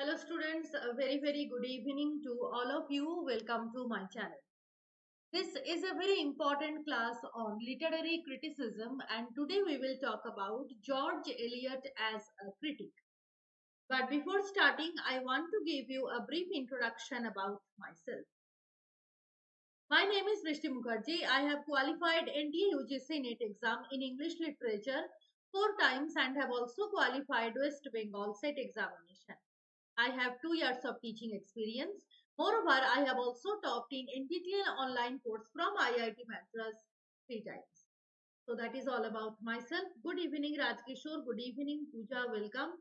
Hello students, a very good evening to all of you. Welcome to my channel. This is a very important class on literary criticism and today we will talk about George Eliot as a critic. But before starting, I want to give you a brief introduction about myself. My name is Brishti Mukherjee. I have qualified NTA UGC NET exam in English literature 4 times and have also qualified West Bengal SET examination. I have 2 years of teaching experience. Moreover, I have also taught in NTTL online course from IIT Madras 3 times. So that is all about myself. Good evening, Rajkishore. Good evening, Pooja. Welcome.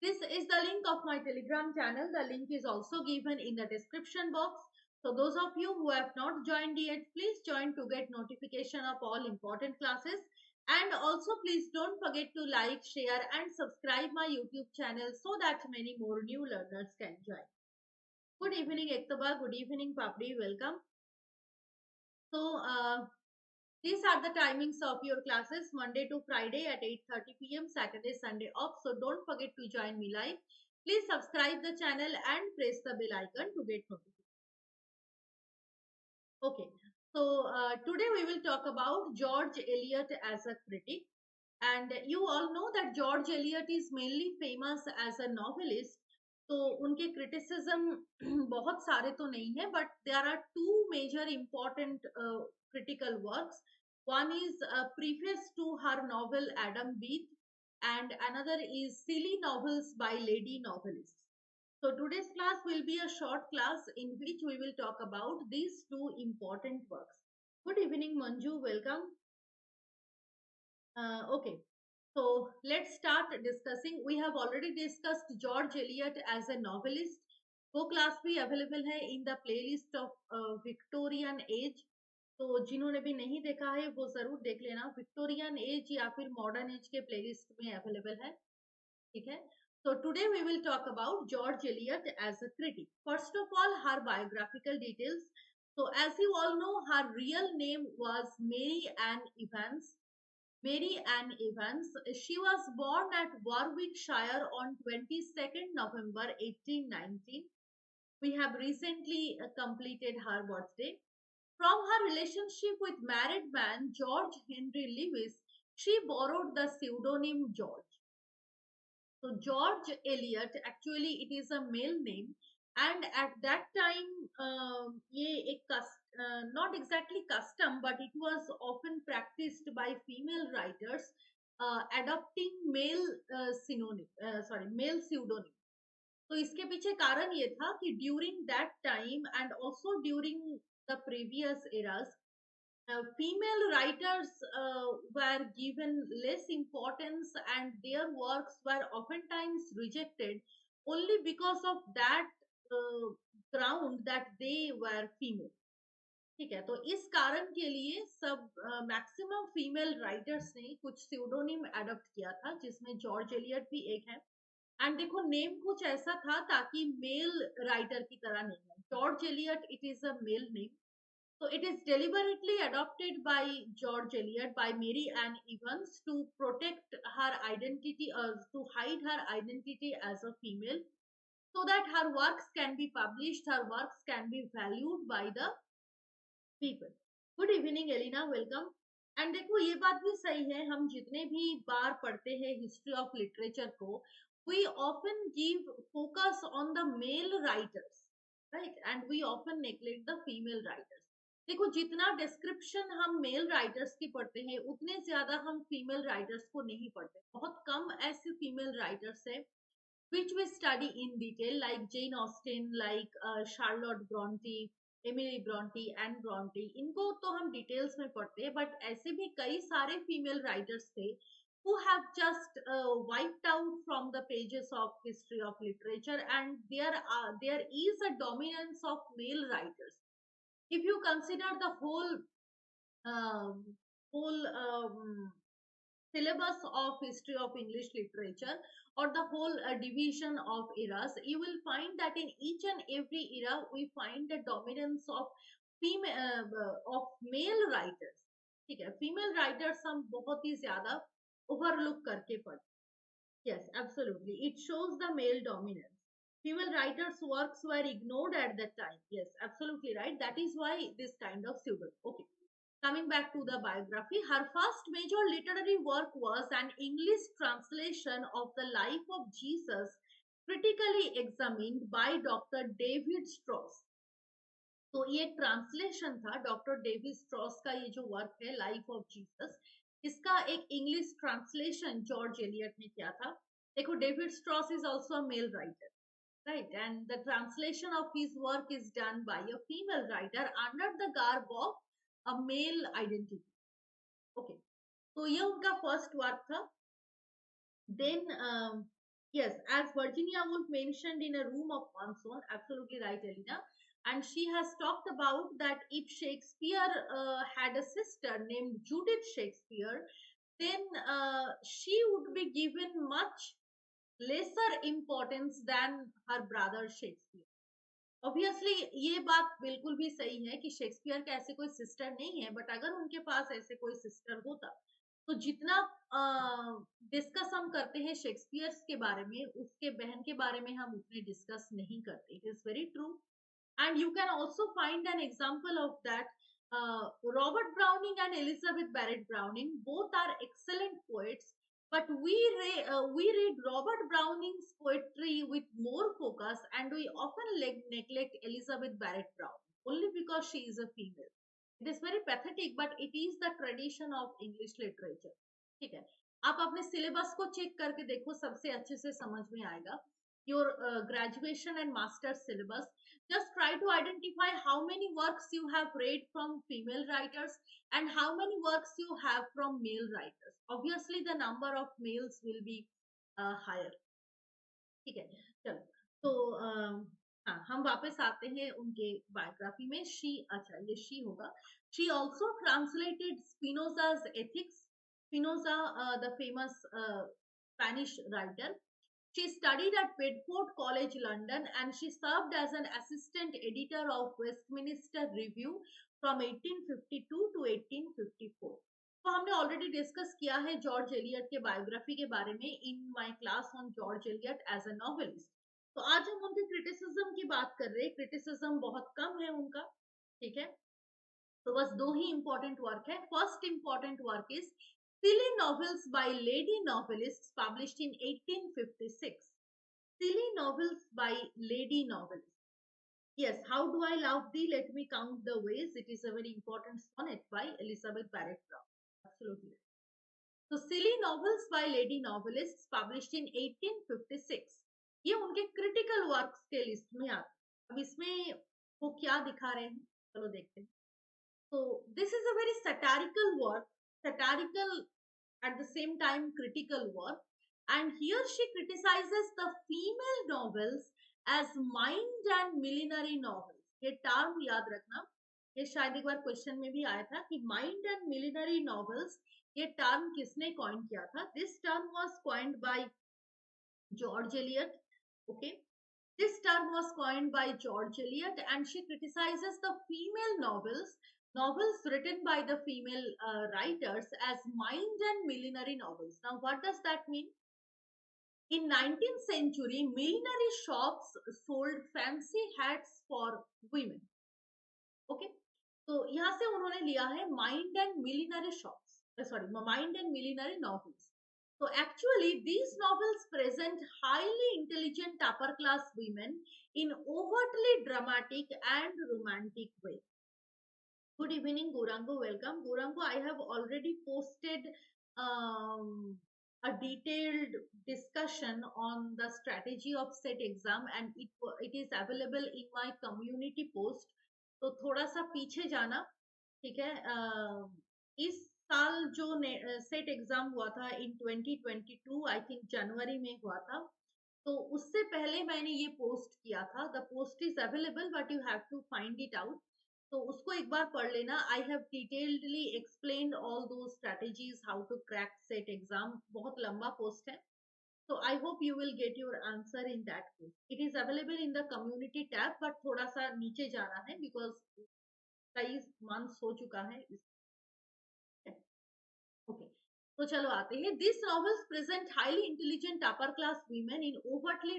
This is the link of my Telegram channel. The link is also given in the description box. So those of you who have not joined yet, please join to get notification of all important classes. And also please don't forget to like, share and subscribe my YouTube channel so that many more new learners can join. Good evening, Ektaba. Good evening, Papdi. Welcome. So, these are the timings of your classes Monday to Friday at 8:30 p.m. Saturday, Sunday off. So don't forget to join me live. Please subscribe the channel and press the bell icon to get notification. Okay. So today we will talk about George Eliot as a critic. And you all know that George Eliot is mainly famous as a novelist. तो उनके criticism बहुत सारे तो नहीं है, but there are two major important critical works. One is a preface to her novel Adam Beat, and another is Silly Novels by Lady Novelists. So today's class will be a short class in which we will talk about these two important works. Good evening, Manju. Welcome. Okay. So let's start discussing. We have already discussed George Eliot as a novelist. वो class भी available है in the playlist of Victorian age. तो जिन्होंने भी नहीं देखा है वो जरूर देख लेना. विक्टोरियन एज या फिर मॉडर्न एज के प्लेलिस्ट में अवेलेबल है. ठीक है. So today we will talk about George Eliot as a critic. First of all, her biographical details. So as you all know, her real name was Mary Ann Evans. Mary Ann Evans. She was born at Warwickshire on 22nd November 1819. We have recently completed her birthday. From her relationship with married man George Henry Lewis, she borrowed the pseudonym George. So George Eliot, actually it is a male name, and at that time ये एक not exactly custom, but it was often practiced by female writers adopting male synonym, male pseudonym. तो इसके पीछे कारण ये था कि during that time and also during the previous eras, female writers were given less importance and their works were oftentimes rejected only because of that ground that they were female. ठीक है. तो इस कारण के लिए सब मैक्सिमम फीमेल राइटर्स ने कुछ स्यूडोनिम एडॉप्ट किया था जिसमें जॉर्ज एलियट भी एक है. एंड देखो नेम कुछ ऐसा था ताकि मेल राइटर की तरह नहीं है. George Eliot it is a male name. So it is deliberately adopted by George Eliot by Mary Ann Evans to protect her identity or to hide her identity as a female so that her works can be published, her works can be valued by the people. Good evening, Elena. Welcome. And देखो ये बात भी सही है. हम जितने भी बार पढ़ते हैं हिस्ट्री ऑफ लिटरेचर को, we often give focus on the male writers, right? And we often neglect the female writers. देखो जितना डिस्क्रिप्शन हम मेल राइटर्स की पढ़ते हैं उतने ज्यादा हम फीमेल राइटर्स को नहीं पढ़ते. बहुत कम ऐसे फीमेल राइटर्स है which we study in detail like Jane Austen, like Charlotte Bronte, Emily Brontë and Brontë. इनको तो हम डिटेल्स में पढ़ते हैं, बट ऐसे भी कई सारे फीमेल राइटर्स थे who have just wiped out from the pages of history of literature, and there is a dominance of male writers. If you consider the um, whole syllabus of history of English literature or the whole division of eras, you will find that in each and every era we find the dominance of male writers. ठीक है. Female writers हम बहुत ही ज्यादा overlook करके पढ़ते. Yes, absolutely. It shows the male dominance. Female writers' works were ignored at that time. Yes, absolutely right. That is why this kind of pseudo. Okay. Coming back to the biography, her first major literary work was an English translation of the life of Jesus, critically examined by Dr. David Strauss. तो ये एक translation था doctor David straws का ये जो work है life of Jesus इसका एक इंग्लिश ट्रांसलेशन जॉर्ज एलियट ने किया था देखो David Strauss is also a male writer right and the translation of his work is done by a female writer under the garb of a male identity okay तो ये उनका first work था then, yes, as Virginia Woolf mentioned in A Room of One's Own, absolutely right, Elena. And she has talked about that if Shakespeare had a sister named Judith Shakespeare, then she would be given much lesser importance than her brother Shakespeare. Obviously ये बात बिल्कुल भी सही है कि Shakespeare का ऐसे कोई सिस्टर नहीं है बट अगर उनके पास ऐसे कोई सिस्टर होता तो जितना डिस्कस हम करते हैं शेक्सपियर के बारे में उसके बहन के बारे में हम उतने डिस्कस नहीं करते it is very true and you can also find an example of that Robert Browning and Elizabeth Barrett Browning both are excellent poets but we read Robert Browning's poetry with more focus and we often neglect Elizabeth Barrett Browning only because she is a female it is very pathetic but it is the tradition of English literature ठीक है आप अपने syllabus को check करके देखो सबसे अच्छे से समझ में आएगा your graduation and master's syllabus just try to identify how many works you have read from female writers and how many works you have from male writers obviously the number of males will be higher ठीक है चलो तो हाँ हम वापस आते हैं उनके बायोग्राफी में शी अच्छा ये शी होगा she also translated Spinoza's ethics Spinoza the famous Spanish writer she studied at Bedford College, London, and she served as an assistant editor of Westminster Review from 1852 to 1854. तो हमने already discuss किया है George Elliott के biography के बारे में in my class on George Eliot as a novelist तो आज हम उनके क्रिटिसिज्म की बात कर रहे हैं क्रिटिसिज्म बहुत कम है उनका ठीक है तो बस दो ही इंपॉर्टेंट वर्क है first important work is Silly Novels by Lady Novelists published in 1856. Silly Novels by Lady Novelists. Yes, How Do I Love Thee? Let Me Count the Ways. It is a very important sonnet by Elizabeth Barrett Brown. Absolutely. So, Silly Novels by Lady Novelists published in 1856. ये उनके critical works के list में आते हैं अब इसमें वो क्या दिखा रहे हैं चलो देखते हैं so this is a very satirical work satirical at the same time critical work and here she criticizes the female novels as mind and millinery novels ये टर्म याद रखना ये शायद एक बार क्वेश्चन में भी आया था कि माइंड एंड मिलिनरी नॉवेल्स ये टर्म किसने कॉइन किया था this term was coined by George Eliot okay This term was coined by George Eliot and she criticizes the female novels written by the female writers as mind and millinery novels. Now, what does that mean? In 19th century, millinery shops sold fancy hats for women. Okay? तो यहाँ से उन्होंने लिया है mind and millinery shops. Sorry, mind and millinery novels. So actually, these novels present highly intelligent upper class women in overtly dramatic and romantic way. Good evening, Gorango. Welcome. Gorango, I have already posted a detailed discussion on the strategy of set exam and it is available in my community post. तो थोड़ा सा पीछे जाना ठीक है इस साल जो सेट एग्जाम हुआ था इन 2022 आई थिंक जनवरी में हुआ था तो उससे पहले मैंने ये पोस्ट किया था the post is available but you have to find it out तो उसको एक बार पढ़ लेना I have detailedly explained all दो strategies how to crack SET exam बहुत लंबा पोस्ट है so I hope you will get your answer in that case. It is available in the community tab, but थोड़ा सा नीचे जाना है because कई months हो चुका है. Okay. तो चलो आते हैं. These novels present highly intelligent upper class women in overtly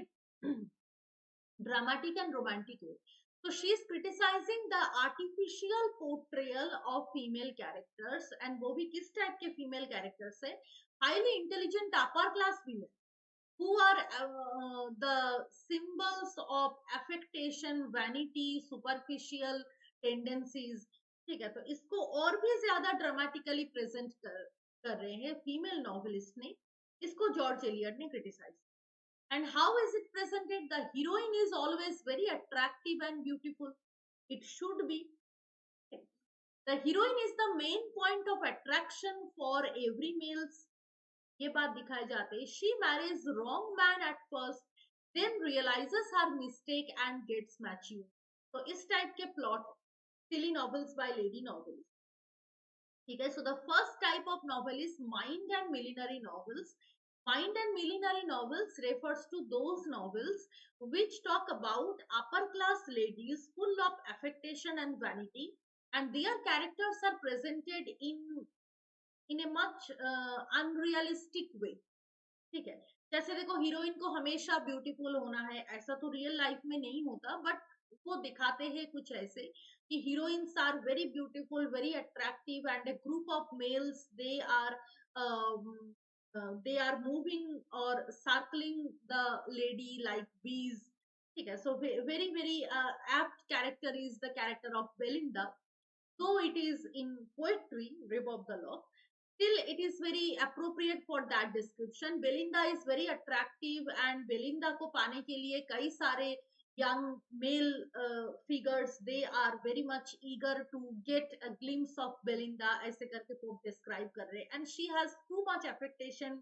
dramatic and romantic way. So she is criticizing the artificial portrayal of female characters, and वो भी किस टाइप के female characters है? Highly intelligent upper class women who are the symbols of affectation, vanity, superficial tendencies. ठीक है, तो इसको और भी ज्यादा ड्रामेटिकली प्रेजेंट कर रहे हैं फीमेल नॉवेलिस्ट ने. इसको जॉर्ज एलियट ने criticise. And how is it presented? The heroine is always very attractive and beautiful. It should be. The heroine is the main point of attraction for every males. ये बात दिखाई जाते हैं. She marries wrong man at first, then realizes her mistake and gets mature. तो इस type के plot silly novels by lady novels. ठीक है. So the first type of novel is mind and millinery novels. Mind and millinery novels refers to those novels which talk about upper class ladies full of affectation and vanity, and their characters are presented in a much unrealistic way. ठीक है. जैसे देखो heroine को हमेशा beautiful होना है, ऐसा तो रियल लाइफ में नहीं होता, बट वो दिखाते हैं कुछ ऐसे कि heroines are very beautiful, very attractive, and a group of males they are moving or circling the lady like bees. ठीक है. So very very apt character is the character of Belinda, though it is in poetry, Rib of the Law. Still it is very appropriate for that description. Belinda is very attractive, and Belinda को पाने के लिए कई सारे young male figures, they are very much eager to get a glimpse of Belinda, ऐसे करके pope describe कर रहे. And she has too much affectation,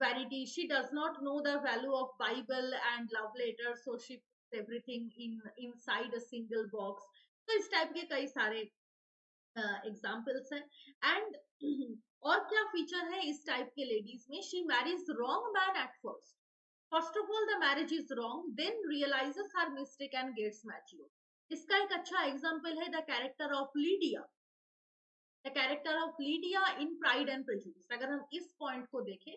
vanity. She does not know the value of Bible and love letters, so she puts everything inside a single box. तो इस type के कई सारे examples हैं. एंड और क्या फीचर है इस टाइप के लेडीज में? She marries wrong man at first. First of all the marriage is wrong, then realises her mistake and gets mature. इसका एक अच्छा एग्जाम्पल है the character of Lydia. The character of Lydia in Pride and Prejudice. अगर हम इस point को देखें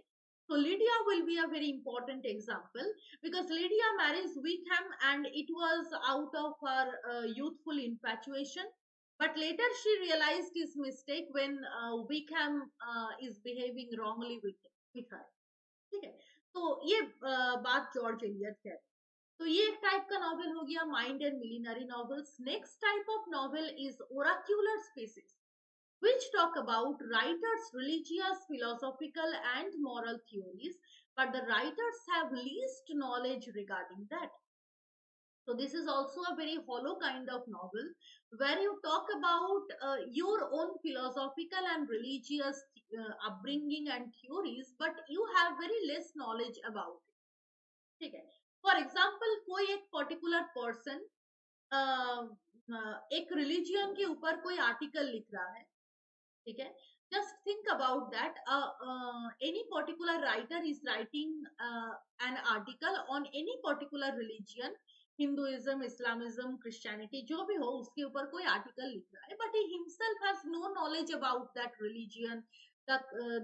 तो Lydia will be a very important example, because Lydia marries Wickham and it was out of her youthful infatuation. But later she realized his mistake when Wickham is behaving wrongly with her. ठीक है. तो ये बात George Eliot है. तो ये एक type का नॉवेल हो गया, mind and millinery novels. Next type of novel is oracular spaces, which talk about writers' religious, philosophical, and moral theories, but the writers have least knowledge regarding that. So this is also a very hollow kind of novel where you talk about your own philosophical and religious upbringing and theories, but you have very less knowledge about it. ठीक है. For example, कोई एक particular person एक religion के ऊपर कोई article लिख रहा है. ठीक है. Just think about that. Any particular writer is writing an article on any particular religion, Hinduism, Islamism, Christianity, जो भी हो उसके ऊपर कोई आर्टिकल लिख रहा है, but he himself has no knowledge about that religion,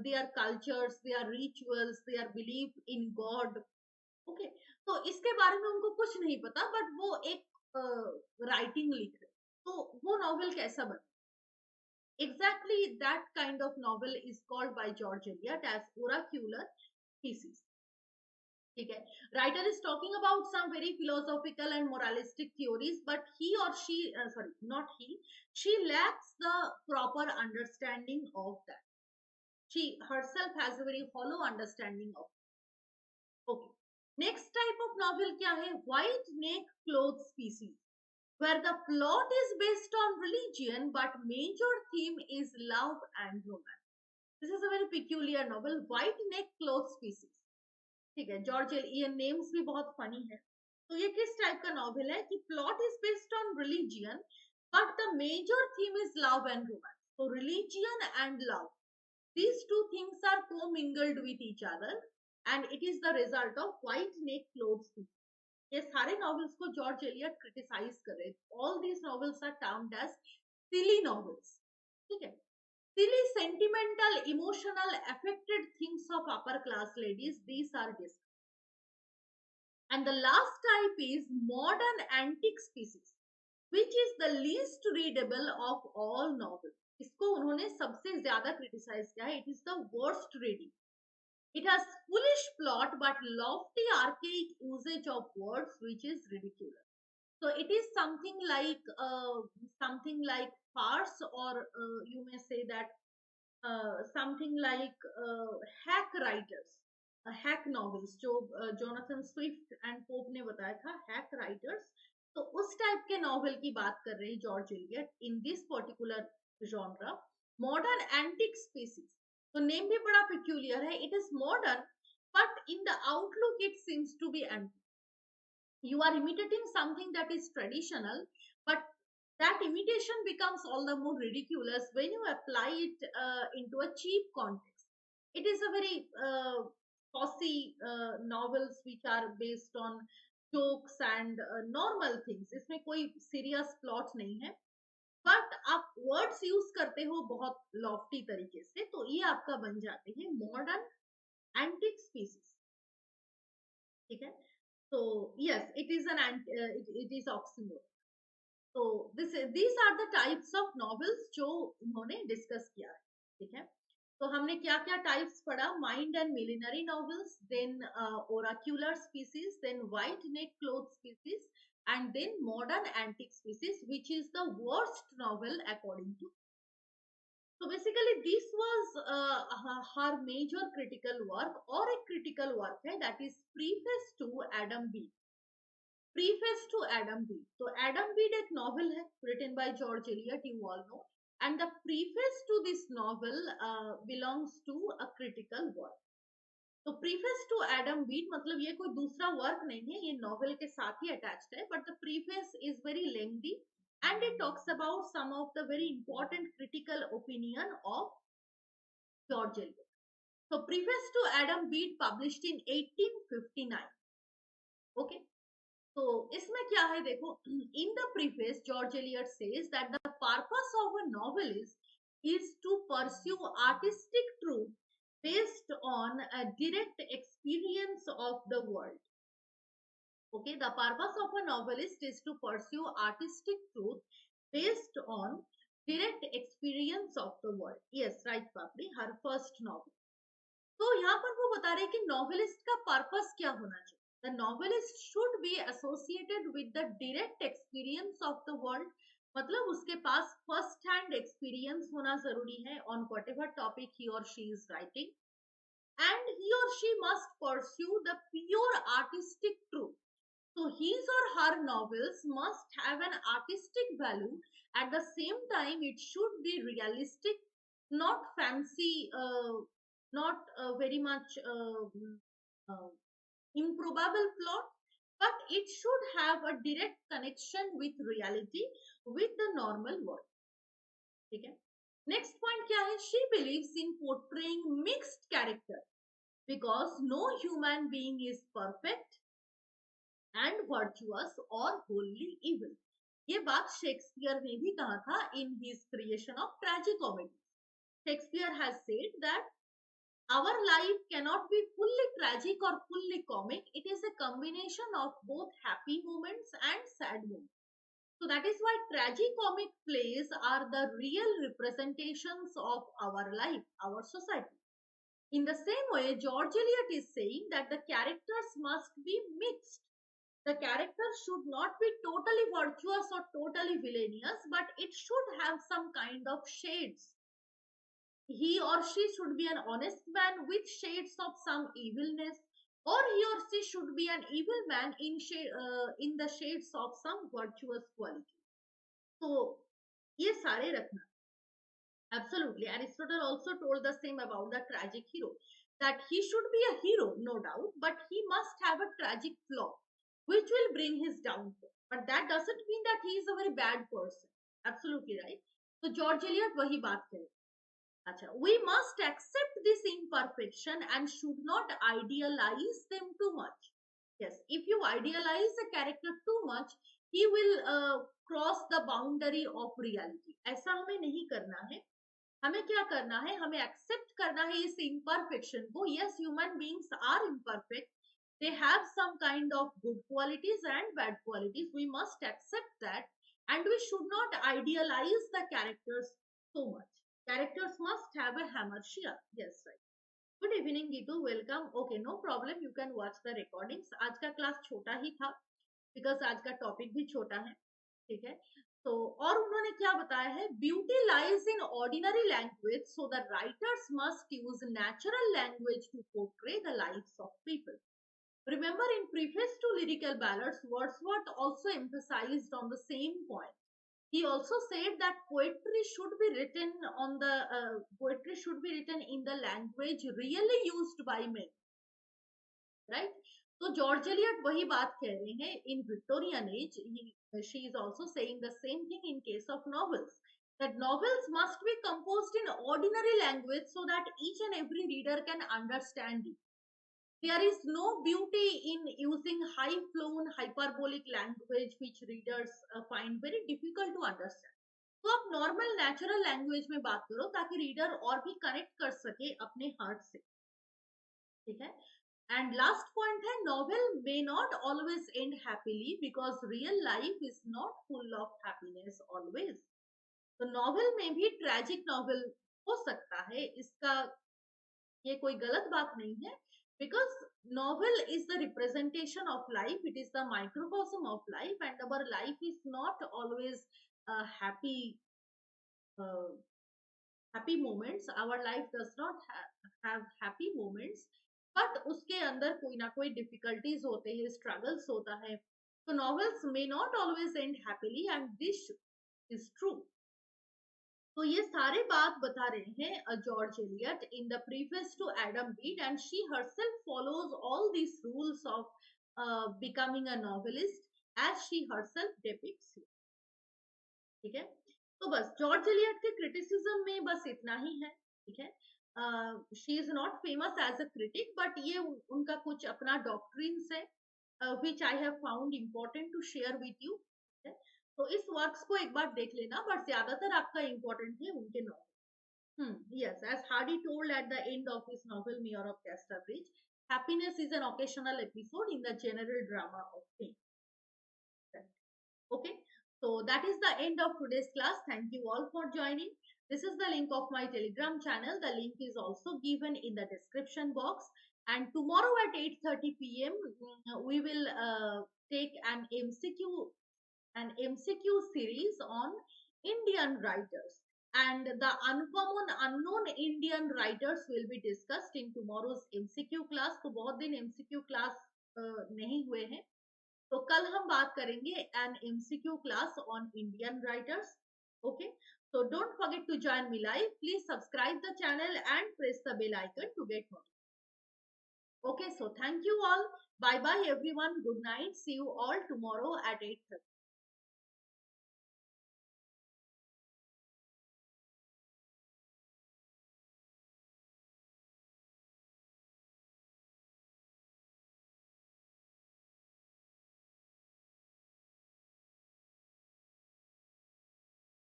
their cultures, their rituals, their belief in God. Okay, तो इसके बारे में उनको कुछ नहीं पता, but वो एक राइटिंग लिख रहे. तो वो नॉवेल कैसा बना? Exactly that kind of novel is called by George Eliot as oracular pieces. ठीक है. Writer is talking about some very philosophical and moralistic theories, but he or she, sorry, not he, she lacks the proper understanding of that. She herself has a very hollow understanding of. Okay. Next type of novel क्या है? White neck clothes species, where the plot is based on religion but major theme is love and romance. This is a very peculiar novel, White Neck Cloth Species. ठीक है. George Elliott names भी बहुत funny है. तो ये किस type का novel है कि plot is based on religion but the major theme is love and romance. तो religion and love, these two things are co-mingled with each other, and it is the result of White Neck Cloth Species. ये सारे novels को George Eliot criticise कर रहे. All these novels are termed as silly novels. ठीक है. silly, sentimental, emotional, affected things of upper class ladies. These are discussed. And the last type is modern antique species, which is the least readable of all novels. इसको उन्होंने सबसे ज्यादा criticise किया है. It is the worst reading. It has foolish plot but lofty archaic usage of words which is ridiculous. So it is something like farce, or you may say that something like hack writers, hack novels, जो Jonathan Swift and pope ने बताया था, hack writers. तो उस type के novel की बात कर रही George Eliot in this particular genre. Modern antique species, तो नेम भी बड़ा पेक्यूलियर है. It is modern but in the outlook it seems to be antique. You are imitating something that is traditional, but that imitation becomes all the more ridiculous when you apply it into a cheap context. It is a very fussy novels which are based on jokes and normal things. इसमें कोई serious plot नहीं है, but आप words use करते हो बहुत Lofty तरीके से, तो ये आपका बन जाते हैं मॉडर्न एंटिक स्पीसीज. ठीक है. So yes, it is it is oxymoron. So these are the types of novels जो उन्होंने डिस्कस किया है. ठीक है. तो हमने क्या क्या टाइप्स पढ़ा? Mind and millinery novels, then oracular species, then white neck cloth species, and then modern antique species, which is the worst novel according to. So basically this was her major critical work, or a critical work है, that is preface to Adam Bede. Preface to Adam Bede. तो Adam Bede एक novel है written by George Eliot, you all know, and the preface to this novel belongs to a critical work. तो preface to Adam beat मतलब ये कोई दूसरा work नहीं है, ये नॉवेल के साथ ही अटैच्ड है, but the preface is very lengthy and it talks about some of the very important critical opinion of George Eliot. So preface to Adam Bede published in 1859. Okay. So इसमें क्या है देखो, in the preface George Eliot says that the purpose of a novelist is to pursue artistic truth based on a direct experience of the world. Okay, the purpose of a novelist is to pursue artistic truth based on direct experience of the world. Yes, right, Papri, her first novel. तो यहाँ पर वो बता रहे कि novelist का purpose क्या होना चाहिए. The novelist should be associated with the direct experience of the world. मतलब उसके पास फर्स्ट हैंड एक्सपीरियंस होना जरूरी है ऑन वट एवर टॉपिक ही और she is writing, and he or she must pursue the pure artistic truth. So his or her novels must have an artistic value. At the same time, it should be realistic, not fancy, not very much improbable plot, but it should have a direct connection with reality, with the normal world. Okay. Next point क्या है? She believes in portraying mixed character because no human being is perfect and virtuous or wholly evil. ये बात Shakespeare ने भी कहा था in his creation of tragicomedy. Shakespeare has said that our life cannot be fully tragic or fully comic. It is a combination of both happy moments and sad moments. So that is why tragicomic plays are the real representations of our life, our society. In the same way, George Eliot is saying that the characters must be mixed. The character should not be totally virtuous or totally villainous, but it should have some kind of shades. He or she should be an honest man with shades of some evilness, or he or she should be an evil man in the shades of some virtuous quality. So, ये सारे रखना. Absolutely. Aristotle also told the same about the tragic hero, that he should be a hero, no doubt, but he must have a tragic flaw, which will bring his downfall. But that doesn't mean that he is a very bad person. Absolutely right. So George Eliot वही बात करे. अच्छा, we must accept this imperfection and should not idealize them too much. Yes, if you idealize a character too much, he will cross the boundary of reality. ऐसा हमें नहीं करना है. हमें क्या करना है, हमें एक्सेप्ट करना है इस इम्परफेक्शन को. Yes, human beings are imperfect, they have some kind of good qualities and bad qualities. We must accept that, and we should not idealize the characters so much. Characters must have a hammer shear. Yes, right. Good evening, Gitu. Welcome. Okay, no problem. You can watch the recordings. आज का class छोटा ही था because आज का topic भी छोटा है. ठीक है. तो और उन्होंने क्या बताया है, beauty lies in ordinary language, so the writers must use natural language to portray the lives of people. Remember, in preface to lyrical ballads, Wordsworth also emphasized on the same point. He also said that poetry should be written poetry should be written in the language really used by men. Right? So George Eliot वही बात कह रहे हैं. In Victorian age, she is also saying the same thing in case of novels. That novels must be composed in ordinary language so that each and every reader can understand it. There is no beauty in using high flown hyperbolic language which readers find very difficult to understand. तो आप normal natural language में बात करो ताकि reader और भी connect कर सके अपने हार्ट से. ठीक है. एंड लास्ट पॉइंट है, novel may not always and happily because real life is not full of happiness always. तो नॉवेल में भी ट्रेजिक नॉवेल हो सकता है, इसका ये कोई गलत बात नहीं है. Because novel is the representation of life, it is the microcosm of life, and our life is not always uh, happy moments. Our life does not have happy moments, but उसके अंदर कोई ना कोई difficulties होते हैं, struggles होता है. So novels may not always end happily, and this is true. तो ये सारे बात बता रहे हैं George Eliot in the preface to Adam Bede, and she herself follows all these rules of becoming a novelist as she herself depicts it. ठीक है. तो बस जॉर्ज एलियट के क्रिटिसिज्म में बस इतना ही है. ठीक है. She is not famous as a critic, but ये उनका कुछ अपना डॉक्ट्रिन्स है which I have found important to share with you. तो इस वर्क्स को एक बार देख लेना, बट ज्यादातर आपका इंपॉर्टेंट है उनके novel. Yes, as Hardy told at the end of his novel Mayor of Casterbridge, happiness is an occasional episode in the general drama of things. Okay, so that is the end of today's class. Thank you all for joining. This is the link of my Telegram channel. The link is also given in the description box. And tomorrow at 8:30 p.m. We will take an MCQ series on Indian writers, and the uncommon unknown Indian writers will be discussed in tomorrow's MCQ class. तो बहुत दिन MCQ class नहीं हुए हैं, तो कल हम बात करेंगे an MCQ class on Indian writers. Okay, so don't forget to join me live. Please subscribe the channel and press the bell icon to get notified. Okay, so thank you all. Bye bye everyone. Good night. See you all tomorrow at 8:30.